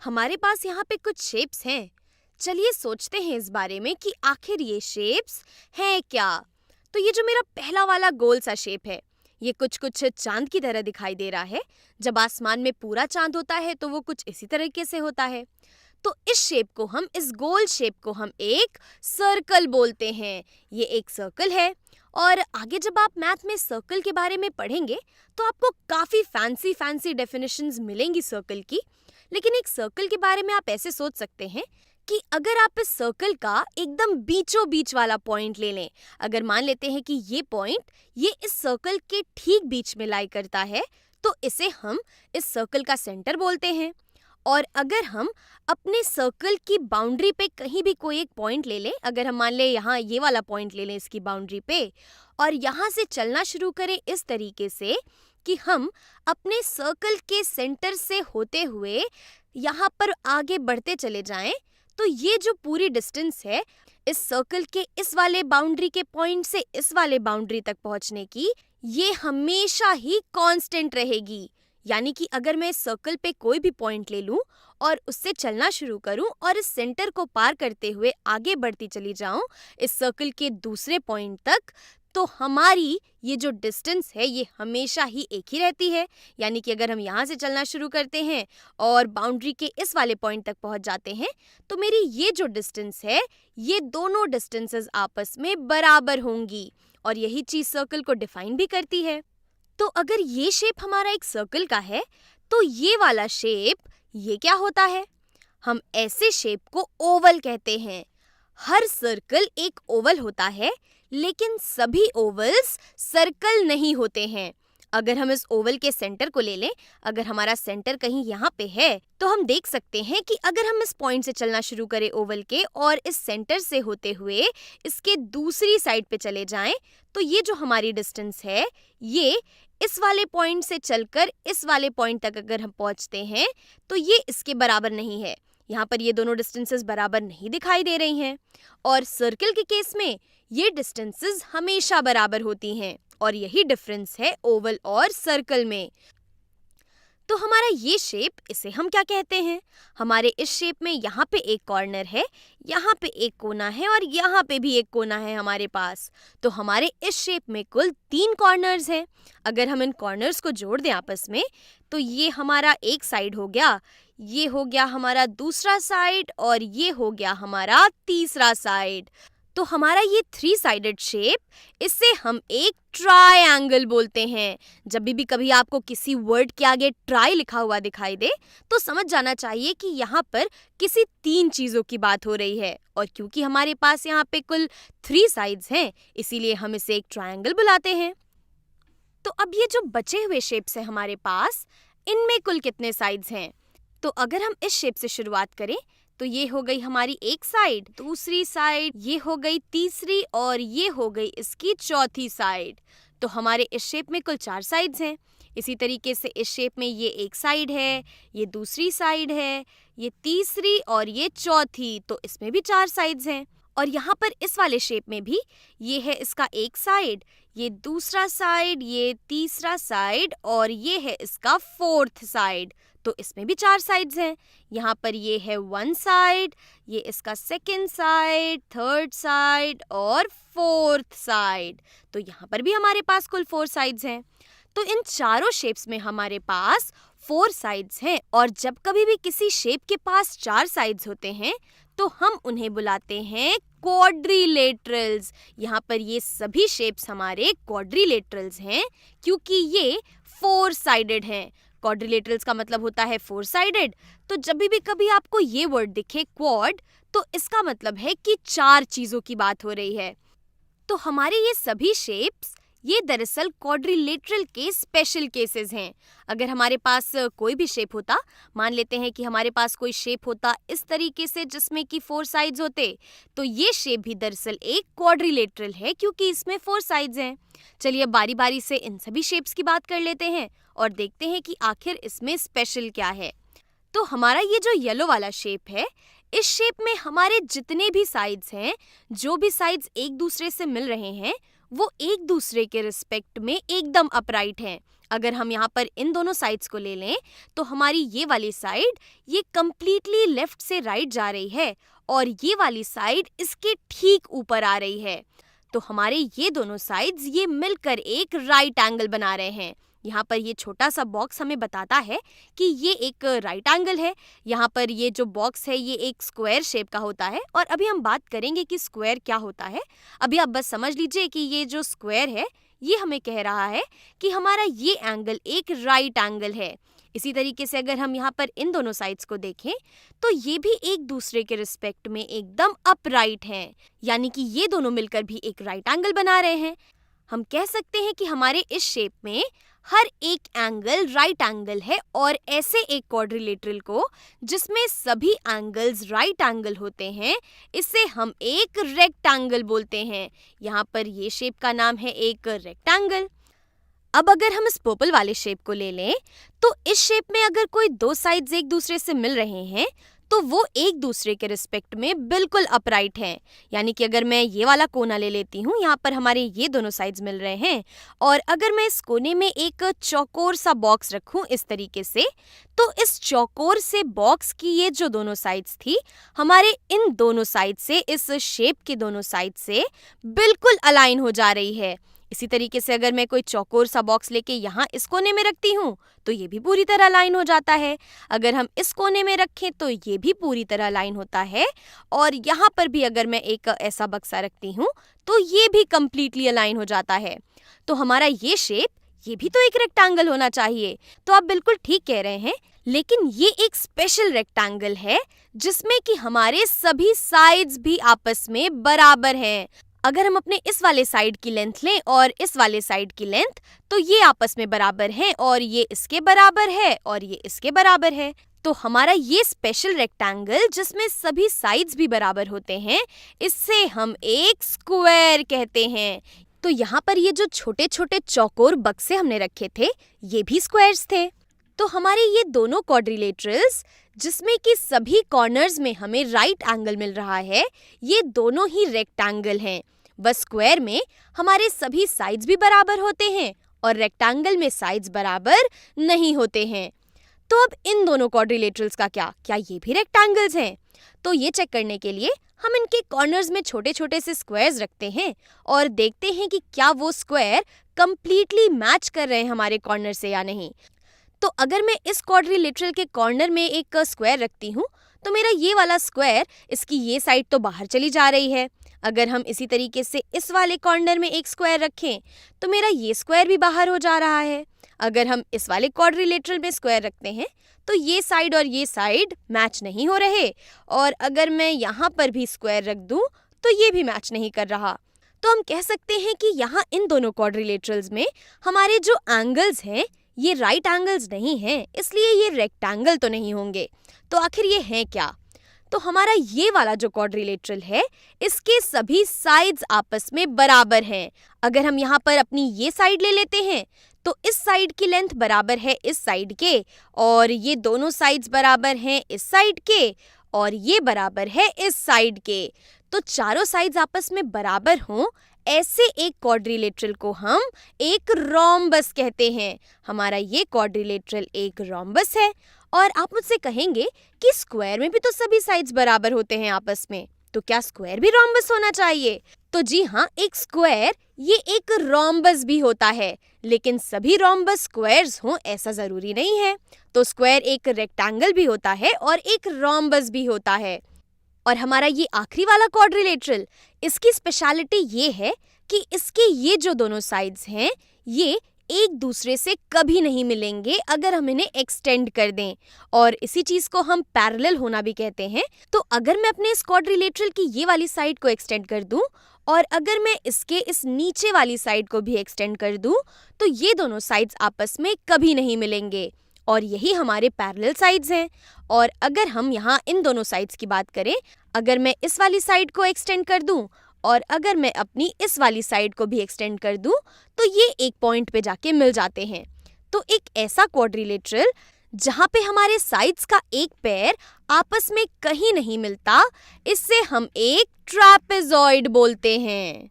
हमारे पास यहाँ पे कुछ शेप्स हैं। चलिए सोचते हैं इस बारे में कि आखिर ये शेप्स हैं क्या। तो ये जो मेरा पहला वाला गोल सा शेप है, ये कुछ कुछ चांद की तरह दिखाई दे रहा है। जब आसमान में पूरा चांद होता है तो वो कुछ इसी तरीके से होता है। तो इस गोल शेप को हम एक सर्कल बोलते हैं। ये एक सर्कल है। और आगे जब आप मैथ में सर्कल के बारे में पढ़ेंगे तो आपको काफ़ी फैंसी फैंसी डेफिनेशंस मिलेंगी सर्कल की। लेकिन एक सर्कल के बारे में आप ऐसे सोच सकते हैं कि अगर आप इस सर्कल का एकदम बीचों बीच वाला पॉइंट ले लें, अगर मान लेते हैं कि ये पॉइंट ये इस सर्कल के ठीक बीच में लाई करता है, तो इसे हम इस सर्कल का सेंटर बोलते हैं। और अगर हम अपने सर्कल की बाउंड्री पे कहीं भी कोई एक पॉइंट ले लें, अगर हम मान लें यहाँ ये वाला पॉइंट ले लें इसकी बाउंड्री पे, और यहाँ से चलना शुरू करें इस तरीके से कि हम अपने सर्कल के सेंटर से होते हुए यहाँ पर आगे बढ़ते चले जाएं, तो ये जो पूरी डिस्टेंस है इस सर्कल के इस वाले बाउंड्री के पॉइंट से इस वाले बाउंड्री तक पहुँचने की, ये हमेशा ही कांस्टेंट रहेगी। यानी कि अगर मैं इस सर्कल पे कोई भी पॉइंट ले लूं और उससे चलना शुरू करूं और इस सेंटर को पार करते हुए आगे बढ़ती चली जाऊं इस सर्कल के दूसरे पॉइंट तक, तो हमारी ये जो डिस्टेंस है ये हमेशा ही एक ही रहती है। यानी कि अगर हम यहाँ से चलना शुरू करते हैं और बाउंड्री के इस वाले पॉइंट तक पहुँच जाते हैं, तो मेरी ये जो डिस्टेंस है ये दोनों डिस्टेंसेस आपस में बराबर होंगी। और यही चीज़ सर्कल को डिफाइन भी करती है। तो अगर ये शेप हमारा एक सर्कल का है, तो ये वाला शेप ये क्या होता है? हम ऐसे शेप को ओवल कहते हैं। हर सर्कल एक ओवल होता है, लेकिन सभी ओवल्स सर्कल नहीं होते हैं। अगर हम इस ओवल के सेंटर को ले लें, अगर हमारा सेंटर कहीं यहाँ पे है, तो हम देख सकते हैं कि अगर हम इस पॉइंट से चलना शुरू करें ओवल के और इस सेंटर से होते हुए इसके दूसरी साइड पे चले जाएं, तो ये जो हमारी डिस्टेंस है ये इस वाले पॉइंट से चलकर इस वाले पॉइंट तक अगर हम पहुंचते हैं तो ये इसके बराबर नहीं है। यहाँ पर ये दोनों डिस्टेंसेस बराबर नहीं दिखाई दे रही हैं। और सर्कल के केस में ये डिस्टेंसेस हमेशा बराबर होती हैं, और यही डिफरेंस है ओवल और सर्कल में। तो हमारा ये शेप, इसे हम क्या कहते हैं? हमारे इस शेप में यहाँ पे एक कॉर्नर है, यहाँ पे एक कोना है और यहाँ पे भी एक कोना है हमारे पास। तो हमारे इस शेप में कुल 3 कॉर्नर्स हैं। अगर हम इन कॉर्नर्स को जोड़ दें आपस में, तो ये हमारा एक साइड हो गया, ये हो गया हमारा दूसरा साइड और ये हो गया हमारा तीसरा साइड। तो हमारा ये 3 साइडेड शेप, इसे हम एक ट्रायंगल बोलते हैं। जब भी कभी आपको किसी वर्ड के आगे ट्राई लिखा हुआ दिखाई दे, तो समझ जाना चाहिए कि यहाँ पर किसी 3 चीज़ों की बात हो रही है। और क्योंकि हमारे पास यहाँ पे कुल 3 साइड्स हैं, इसीलिए हम इसे एक ट्रायंगल बुलाते हैं। तो अब ये जो बचे हुए शेप्स हैं हमारे पास, इनमें कुल कितने साइड्स हैं? तो अगर हम इस शेप से शुरुआत करें, तो ये हो गई हमारी एक साइड, दूसरी साइड, ये हो गई तीसरी और ये हो गई इसकी चौथी साइड। तो हमारे इस शेप में कुल 4 साइड्स हैं। इसी तरीके से इस शेप में ये एक साइड है, ये दूसरी साइड है, ये तीसरी और ये चौथी, तो इसमें भी 4 साइड्स हैं। और यहाँ पर इस वाले शेप में भी ये है इसका एक साइड, ये दूसरा साइड, ये तीसरा साइड और ये है इसका 4th साइड, तो इसमें भी 4 साइड्स हैं। यहाँ पर ये है 1 साइड, ये इसका 2nd साइड, 3rd साइड और 4th साइड, तो यहाँ पर भी हमारे पास कुल 4 साइड्स हैं। तो इन चारों शेप्स में हमारे पास 4 साइड्स हैं। और जब कभी भी किसी शेप के पास 4 साइड्स होते हैं, तो हम उन्हें बुलाते हैं क्वाड्रिलेटरल्स। यहाँ पर ये सभी शेप्स हमारे क्वाड्रिलेटरल्स हैं, क्योंकि ये 4 साइडेड हैं। क्वाड्रिलेटरल्स का मतलब होता है 4 साइडेड। तो जब भी कभी आपको ये वर्ड दिखे क्वाड, तो इसका मतलब है कि 4 चीज़ों की बात हो रही है। तो हमारे ये सभी शेप्स, ये दरअसल क्वाड्रिलेटरल के स्पेशल केसेस हैं। अगर हमारे पास कोई भी शेप होता, मान लेते हैं कि हमारे पास कोई शेप होता इस तरीके से जिसमें कि 4 साइड्स होते, तो ये शेप भी दरअसल एक क्वाड्रिलेटरल है, क्योंकि इसमें 4 साइड्स हैं। चलिए बारी बारी से इन सभी शेप्स की बात कर लेते हैं और देखते हैं कि आखिर इसमें स्पेशल क्या है। तो हमारा ये जो येलो वाला शेप है, इस शेप में हमारे जितने भी साइड्स हैं, जो भी साइड्स एक दूसरे से मिल रहे हैं, वो एक दूसरे के रिस्पेक्ट में एकदम अपराइट हैं। अगर हम यहाँ पर इन दोनों साइड्स को ले लें तो हमारी ये वाली साइड ये कंप्लीटली लेफ्ट से राइट जा रही है और ये वाली साइड इसके ठीक ऊपर आ रही है। तो हमारे ये दोनों साइड्स ये मिलकर एक राइट एंगल बना रहे हैं। यहाँ पर ये छोटा सा बॉक्स हमें बताता है कि ये एक राइट एंगल है। यहाँ पर ये जो बॉक्स है ये एक स्क्वायर शेप का होता है और अभी हम बात करेंगे कि स्क्वायर क्या होता है। अभी आप बस समझ लीजिए कि ये जो स्क्वायर है ये हमें कह रहा है कि हमारा ये एंगल एक राइट एंगल है। इसी तरीके से अगर हम यहाँ पर इन दोनों साइड्स को देखें तो ये भी एक दूसरे के रिस्पेक्ट में एकदम अपराइट हैं, यानी कि ये दोनों मिलकर भी एक राइट एंगल बना रहे हैं। हम कह सकते हैं कि हमारे इस शेप में हर एक एंगल राइट एंगल है और ऐसे एक क्वाड्रिलेटरल को जिसमें सभी एंगल्स राइट एंगल होते हैं इसे हम एक रेक्टेंगल बोलते हैं। यहाँ पर ये शेप का नाम है एक रेक्टेंगल। अब अगर हम इस पर्पल वाले शेप को ले लें तो इस शेप में अगर कोई दो साइड्स एक दूसरे से मिल रहे हैं तो वो एक दूसरे के रिस्पेक्ट में बिल्कुल अपराइट हैं। यानी कि अगर मैं ये वाला कोना ले लेती हूँ, यहाँ पर हमारे ये दोनों साइड्स मिल रहे हैं और अगर मैं इस कोने में एक चौकोर सा बॉक्स रखूँ इस तरीके से, तो इस चौकोर से बॉक्स की ये जो दोनों साइड्स थी हमारे इन दोनों साइड से इस शेप के दोनों साइड से बिल्कुल अलाइन हो जा रही है। इसी तरीके से अगर मैं कोई चौकोर सा बॉक्स लेके यहाँ इस कोने में रखती हूँ तो ये भी पूरी तरह अलाइन हो जाता है। अगर हम इस कोने में रखें तो ये भी पूरी तरह अलाइन होता है और यहाँ पर भी अगर मैं एक ऐसा बक्सा रखती हूँ तो ये भी कंप्लीटली अलाइन हो जाता है। तो हमारा ये शेप ये भी तो एक रेक्टेंगल होना चाहिए। तो आप बिल्कुल ठीक कह रहे हैं, लेकिन ये एक स्पेशल रेक्टेंगल है जिसमें कि हमारे सभी साइड्स भी आपस में बराबर हैं। अगर हम अपने इस वाले साइड की लेंथ लें और इस वाले साइड की लेंथ तो ये आपस में बराबर हैं और ये इसके बराबर है और ये इसके बराबर है। तो हमारा ये स्पेशल रेक्टेंगल जिसमें सभी साइड्स भी बराबर होते हैं इससे हम एक स्क्वायर कहते हैं। तो यहाँ पर ये जो छोटे छोटे चौकोर बक्से हमने रखे थे ये भी स्क्वायर्स थे। तो हमारे ये दोनों क्वाड्रिलेटरल्स जिसमें कि सभी कॉर्नर्स में हमें राइट एंगल मिल रहा है ये दोनों ही रेक्टेंगल हैं। बस स्क्वायर में हमारे सभी साइड्स भी बराबर होते हैं और रेक्टेंगल में साइड्स बराबर नहीं होते हैं। तो अब इन दोनों क्वाड्रिलेटरल्स का क्या ये भी रेक्टेंगल्स हैं? तो ये चेक करने के लिए हम इनके कॉर्नर्स में छोटे छोटे से स्क्वायर्स रखते हैं और देखते हैं कि क्या वो स्क्वायर कंप्लीटली मैच कर रहे हैं हमारे कॉर्नर से या नहीं। तो अगर मैं इस क्वाड्रिलेटरल के कॉर्नर में एक स्क्वायर रखती हूँ तो मेरा ये वाला स्क्वायर इसकी ये साइड तो बाहर चली जा रही है। अगर हम इसी तरीके से इस वाले कॉर्नर में एक स्क्वायर रखें तो मेरा ये स्क्वायर भी बाहर हो जा रहा है। अगर हम इस वाले क्वाड्रिलेटरल में स्क्वायर रखते हैं तो ये साइड और ये साइड मैच नहीं हो रहे और अगर मैं यहाँ पर भी स्क्वायर रख दूँ तो ये भी मैच नहीं कर रहा। तो हम कह सकते हैं कि यहाँ इन दोनों क्वाड्रिलेटरल्स में हमारे जो एंगल्स हैं ये राइट एंगल्स नहीं हैं, इसलिए ये रेक्टेंगल तो नहीं होंगे। तो आखिर ये हैं क्या? तो हमारा ये वाला जो क्वाड्रिलेटरल है इसके सभी साइड्स आपस में बराबर हैं। अगर हम यहाँ पर अपनी ये साइड ले लेते हैं तो इस साइड की लेंथ बराबर है इस साइड के और ये दोनों साइड्स बराबर हैं इस साइड के और ये बराबर है इस साइड के। तो चारों साइड्स आपस में बराबर हों ऐसे एक क्वाड्रिलेटरल को हम एक रोम्बस कहते हैं। हमारा ये क्वाड्रिलेटरल एक रोम्बस है। और आप मुझसे कहेंगे कि स्क्वायर में भी तो सभी साइड्स बराबर होते हैं आपस में, तो क्या स्क्वायर भी रोम्बस होना चाहिए? तो जी हाँ, एक स्क्वायर ये एक रोम्बस भी होता है, लेकिन सभी रोम्बस स्क्वायर्स हों ऐसा जरूरी नहीं है। तो स्क्वायर एक रेक्टेंगल भी होता है और एक रोम्बस भी होता है। और हमारा ये आखिरी वाला क्वाड्रिलेटरल इसकी स्पेशलिटी ये है कि इसके ये जो दोनों साइड्स हैं ये एक दूसरे से कभी नहीं मिलेंगे अगर हम इन्हें एक्सटेंड कर दें, और इसी चीज को हम पैरेलल होना भी कहते हैं। तो अगर मैं अपने इस क्वाड्रिलेटरल की ये वाली साइड को एक्सटेंड कर दूं और अगर मैं इसके इस नीचे वाली साइड को भी एक्सटेंड कर दूं तो ये दोनों साइड्स आपस में कभी नहीं मिलेंगे और यही हमारे पैरेलल साइड्स हैं। और अगर हम यहाँ इन दोनों साइड्स की बात करें, अगर मैं इस वाली साइड को एक्सटेंड कर दूं और अगर मैं अपनी इस वाली साइड को भी एक्सटेंड कर दूं तो ये एक पॉइंट पे जाके मिल जाते हैं। तो एक ऐसा क्वाड्रिलेटरल जहाँ पे हमारे साइड्स का एक पैर आपस में कहीं नहीं मिलता, इससे हम एक ट्रापेजॉइड बोलते हैं।